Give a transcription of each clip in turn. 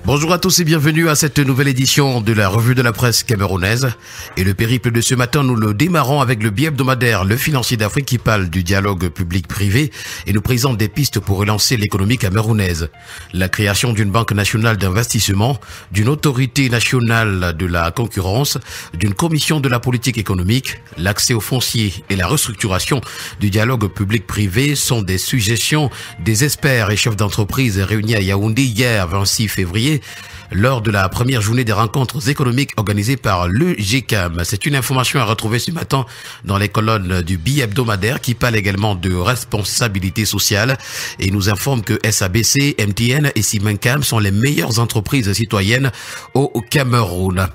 Bonjour à tous et bienvenue à cette nouvelle édition de la revue de la presse camerounaise. Et le périple de ce matin, nous le démarrons avec le bi-hebdomadaire Le Financier d'Afrique qui parle du dialogue public-privé et nous présente des pistes pour relancer l'économie camerounaise. La création d'une banque nationale d'investissement, d'une autorité nationale de la concurrence, d'une commission de la politique économique, l'accès au foncier et la restructuration du dialogue public-privé sont des suggestions des experts et chefs d'entreprise réunis à Yaoundé hier, 26 février, lors de la première journée des rencontres économiques organisées par le GCAM. C'est une information à retrouver ce matin dans les colonnes du bi-hebdomadaire qui parle également de responsabilité sociale et nous informe que SABC, MTN et Simancam sont les meilleures entreprises citoyennes au Cameroun.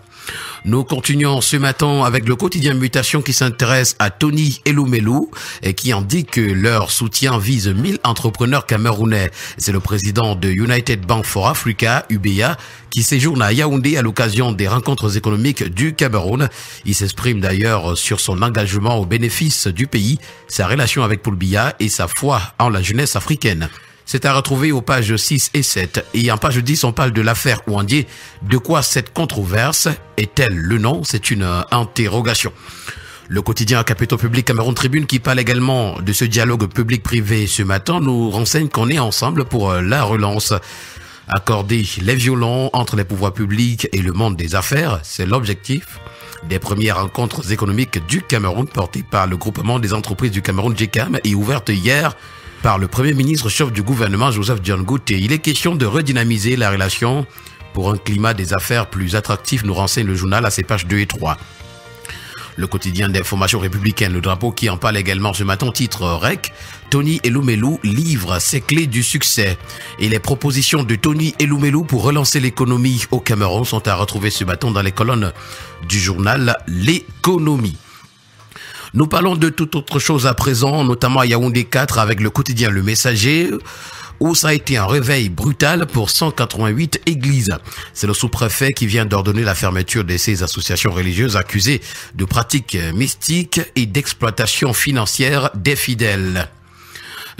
Nous continuons ce matin avec le quotidien Mutation qui s'intéresse à Tony Elumelu et qui indique que leur soutien vise 1000 entrepreneurs camerounais. C'est le président de United Bank for Africa, UBA, qui séjourne à Yaoundé à l'occasion des rencontres économiques du Cameroun. Il s'exprime d'ailleurs sur son engagement au bénéfice du pays, sa relation avec Paul Biya et sa foi en la jeunesse africaine. C'est à retrouver aux pages 6 et 7. Et en page 10, on parle de l'affaire Ouandié. De quoi cette controverse est-elle le nom? C'est une interrogation. Le quotidien Capitaux Public Cameroun Tribune qui parle également de ce dialogue public-privé ce matin nous renseigne qu'on est ensemble pour la relance. Accorder les violons entre les pouvoirs publics et le monde des affaires, c'est l'objectif des premières rencontres économiques du Cameroun portées par le groupement des entreprises du Cameroun GCAM et ouvertes hier par le Premier ministre chef du gouvernement Joseph John Gouté. Il est question de redynamiser la relation pour un climat des affaires plus attractif, nous renseigne le journal à ses pages 2 et 3. Le quotidien d'information républicaine, le drapeau qui en parle également ce matin, titre REC, Tony Elumelu livre ses clés du succès. Et les propositions de Tony Elumelu pour relancer l'économie au Cameroun sont à retrouver ce matin dans les colonnes du journal L'économie. Nous parlons de toute autre chose à présent, notamment à Yaoundé 4 avec le quotidien Le Messager, où ça a été un réveil brutal pour 188 églises. C'est le sous-préfet qui vient d'ordonner la fermeture de ces associations religieuses accusées de pratiques mystiques et d'exploitation financière des fidèles.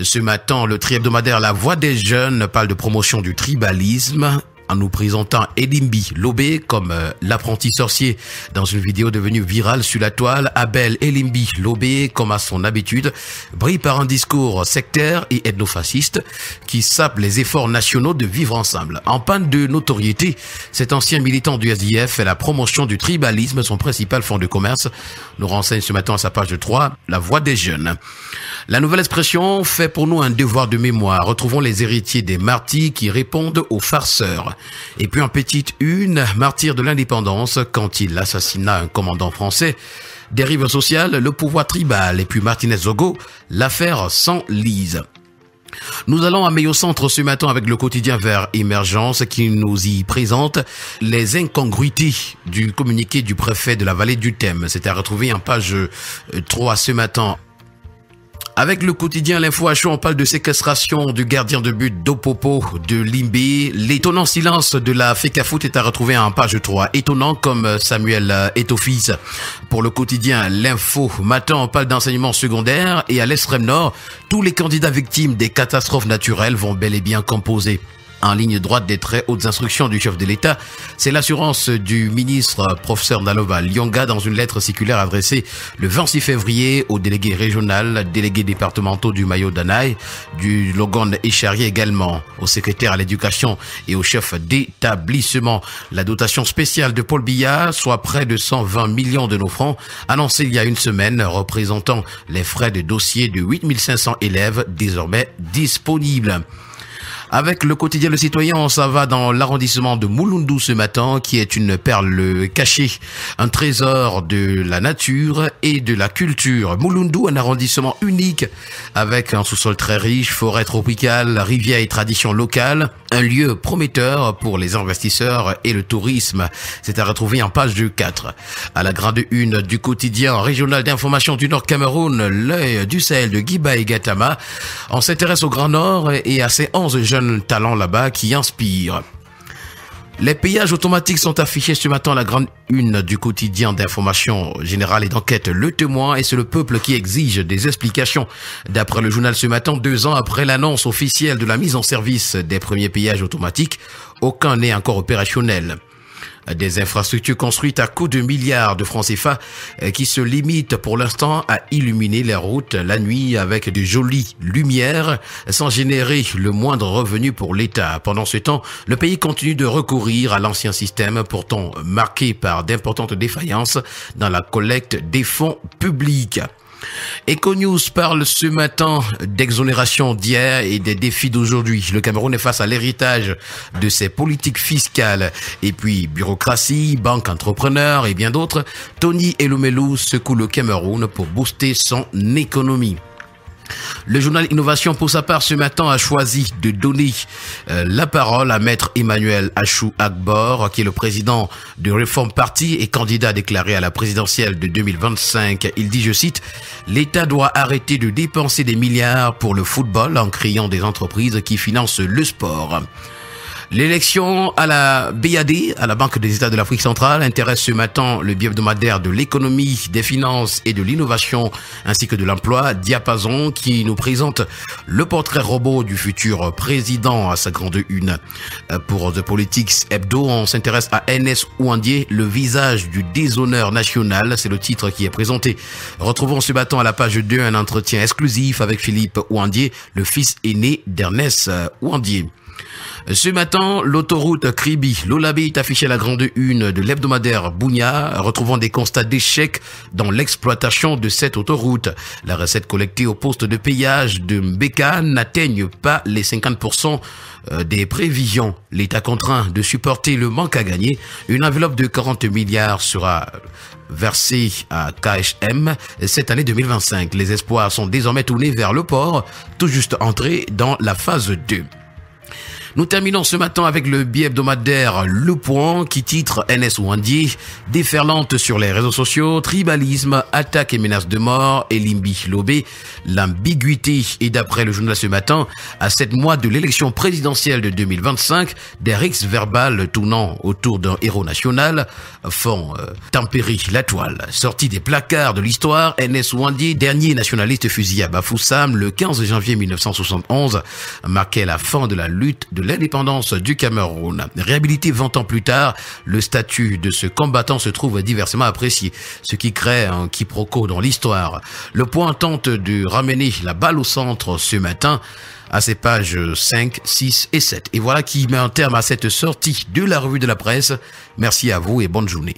Ce matin, le tri-hebdomadaire La Voix des Jeunes parle de promotion du tribalisme en nous présentant Elimbi Lobé comme l'apprenti sorcier dans une vidéo devenue virale sur la toile. Abel Elimbi Lobé, comme à son habitude, brille par un discours sectaire et ethnofasciste qui sape les efforts nationaux de vivre ensemble. En panne de notoriété, cet ancien militant du SDF fait la promotion du tribalisme, son principal fonds de commerce, nous renseigne ce matin à sa page 3, La Voix des Jeunes. La nouvelle expression fait pour nous un devoir de mémoire. Retrouvons les héritiers des martyrs qui répondent aux farceurs. Et puis en petite une, martyr de l'indépendance quand il assassina un commandant français. Dérive sociale, le pouvoir tribal. Et puis Martinez Zogo, l'affaire s'enlise. Nous allons à Meyo Centre ce matin avec le quotidien Vers Émergence qui nous y présente les incongruités du communiqué du préfet de la vallée du Thème. C'est à retrouver en page 3 ce matin. Avec le quotidien L'Info à chaud, on parle de séquestration du gardien de but d'Opopo de Limbé. L'étonnant silence de la FECAFOOT est à retrouver en page 3. Étonnant comme Samuel Etofis. Pour le quotidien L'Info matin, on parle d'enseignement secondaire et à l'extrême nord, tous les candidats victimes des catastrophes naturelles vont bel et bien composer. En ligne droite des très hautes instructions du chef de l'État, c'est l'assurance du ministre professeur Nalova Lyonga dans une lettre circulaire adressée le 26 février aux délégués régionaux, délégués départementaux du Mayo Danaï, du Logon et Charrier également, au secrétaire à l'éducation et au chef d'établissement. La dotation spéciale de Paul Biya, soit près de 120 millions de nos francs, annoncée il y a une semaine, représentant les frais de dossier de 8500 élèves désormais disponibles. Avec le quotidien Le Citoyen, on s'en va dans l'arrondissement de Mouloundou ce matin, qui est une perle cachée, un trésor de la nature et de la culture. Mouloundou, un arrondissement unique, avec un sous-sol très riche, forêt tropicale, rivière et tradition locale, un lieu prometteur pour les investisseurs et le tourisme. C'est à retrouver en page 4. À la grande une du quotidien régional d'information du Nord Cameroun, l'œil du Sahel de Guiba et Gatama, on s'intéresse au Grand Nord et à ces 11 jeunes talents là-bas qui inspirent. Les péages automatiques sont affichés ce matin à la grande une du quotidien d'information générale et d'enquête Le Témoin, et c'est le peuple qui exige des explications. D'après le journal ce matin, 2 ans après l'annonce officielle de la mise en service des premiers péages automatiques, aucun n'est encore opérationnel. Des infrastructures construites à coût de milliards de francs CFA qui se limitent pour l'instant à illuminer les routes la nuit avec de jolies lumières sans générer le moindre revenu pour l'État. Pendant ce temps, le pays continue de recourir à l'ancien système pourtant marqué par d'importantes défaillances dans la collecte des fonds publics. Econews parle ce matin d'exonération d'hier et des défis d'aujourd'hui. Le Cameroun est face à l'héritage de ses politiques fiscales. Et puis, bureaucratie, banque, entrepreneurs et bien d'autres. Tony Elumelu secoue le Cameroun pour booster son économie. Le journal Innovation, pour sa part, ce matin, a choisi de donner la parole à Maître Emmanuel Achou Agbor, qui est le président du Reform Party et candidat déclaré à la présidentielle de 2025. Il dit, je cite, « L'État doit arrêter de dépenser des milliards pour le football en créant des entreprises qui financent le sport ». L'élection à la BAD, à la Banque des États de l'Afrique centrale, intéresse ce matin le bi-hebdomadaire de l'économie, des finances et de l'innovation, ainsi que de l'emploi, Diapason, qui nous présente le portrait robot du futur président à sa grande une. Pour The Politics Hebdo, on s'intéresse à NS Ouandié, le visage du déshonneur national, c'est le titre qui est présenté. Retrouvons ce matin à la page 2 un entretien exclusif avec Philippe Ouandié, le fils aîné d'Ernest Ouandié. Ce matin, l'autoroute Kribi-Lolabé est affichée à la grande une de l'hebdomadaire Bounia, retrouvant des constats d'échec dans l'exploitation de cette autoroute. La recette collectée au poste de péage de Mbeka n'atteigne pas les 50% des prévisions. L'État contraint de supporter le manque à gagner. Une enveloppe de 40 milliards sera versée à KHM cette année 2025. Les espoirs sont désormais tournés vers le port, tout juste entré dans la phase 2. Nous terminons ce matin avec le bi-hebdomadaire Le Point qui titre NS Ouandié, déferlante sur les réseaux sociaux, tribalisme, attaque et menace de mort, Elimbi Lobé, l'ambiguïté. Et d'après le journal ce matin, à 7 mois de l'élection présidentielle de 2025, des rixes verbales tournant autour d'un héros national font tempérer la toile. Sorti des placards de l'histoire, NS Ouandié, dernier nationaliste fusillé à Bafoussam le 15 janvier 1971, marquait la fin de la lutte de l'indépendance du Cameroun. Réhabilité 20 ans plus tard, le statut de ce combattant se trouve diversement apprécié, ce qui crée un quiproquo dans l'histoire. Le Point tente de ramener la balle au centre ce matin à ses pages 5, 6 et 7. Et voilà qui met un terme à cette sortie de la revue de la presse. Merci à vous et bonne journée.